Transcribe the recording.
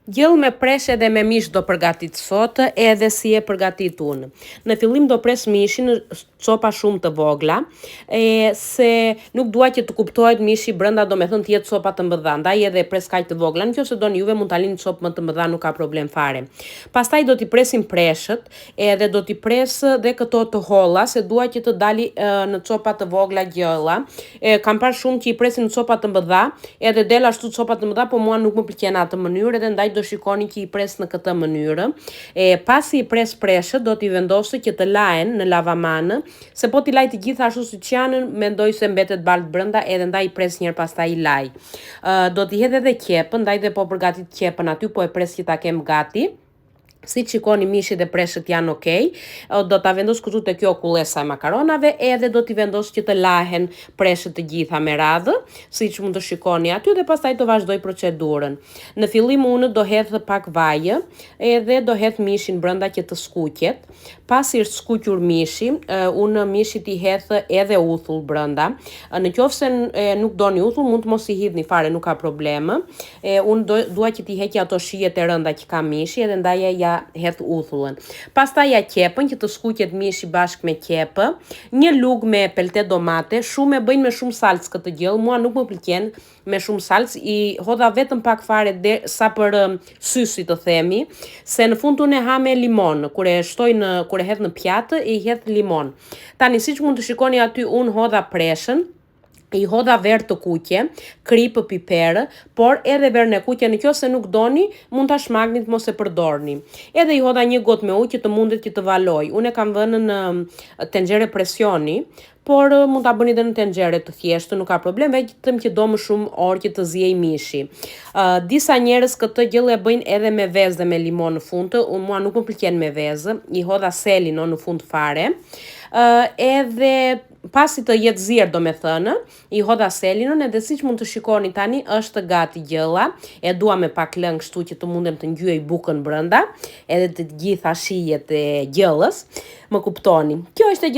Gjell me preshe dhe me mish do përgatit sot, edhe si e përgatit unë. Në fillim do pres mishin në copa shumë të vogla, se nuk dua që të kuptohet mishi brenda, do me thënë të jetë copa të mëdha, ndaj edhe pres kaq të vogla, nëse doni juve mund ta lini copë më të mëdha, nuk ka problem fare. Pastaj do t'i presim preshët, edhe do t'i pres dhe këto të holla, se dua që të dali në copa të vogla gjella. Kam parë shumë që i presin në copa të mëdha, edhe del ashtu copa të mëdha, po mua nuk më pëlqen atë mënyrë, edhe ndaj do shikoni që i pres në këtë mënyrë. Pasi i pres preshët, do t'i vendosë që të lahen në lavamanë, se po t'i laj të gjitha ashtu siç janë, mendoj se mbetet balt brenda, edhe ndaj i pres njërë pastaj i laj. Do t'i hedh edhe qepën, ndaj dhe po përgatit qepën aty, po e pres që ta kem gati. Si shikoni mishi dhe preshët janë okej, do ta vendos këtu te kjo kullesa e makaronave, edhe do t'i vendos që të lahen preshët të gjitha me radhë, siç mund të shikoni aty, dhe pastaj të vazhdoj procedurën. Në fillim unë do hedh pak vaj, edhe do hedh mishin brenda që të skuqet. Pasi është skuqur mishi, unë mishit i hedh edhe uthull brenda. Në qoftë se nuk doni uthull, mund të mos i hidhni fare, nuk ka problem. Unë dua që t'i heqja ato shijet e rënda që ka mishi, edhe ndaje ja hedh uthullën. Pastaj ja qepën, që të skuqet mishi bashkë me qepë, një lugë me pelte domate, shumë e bëjnë me shumë salcë këtë gjell, mua nuk më pëlqen me shumë salcë, i hodha vetëm pak fare sa për sysi të themi, se në fund unë e ha me limon, kur e hedh në pjatë, i hedh limon. Tani siç mund të shikoni aty, unë hodha preshën, i hodha verë të kuqe, kripë, piperë, por edhe verën e kuqe nëse nuk doni, mund ta shmagnit mos e përdorni. Edhe i hodha një gotë me ujë që të mundet që të valoj. Unë e kam vënë në tenxhere presioni, por mund ta bëni edhe në tenxhere të thjeshtë, nuk ka problem, vetëm që do më shumë orë që të ziej mishi. Disa njerëz këtë gjellë e bëjnë edhe me vezë dhe me limon në fund, mua nuk më pëlqen me vezë, i hodha selin në fund fare. Edhe pasi të jetë zier, do me thënë, i hodha selinën, edhe siç mund të shikoni tani, është gati gjella. E dua me pak lëng, kështu që të mundem të ngjyej bukën brenda, edhe të gjitha shijet e gjellës. Më kuptoni. Kjo është e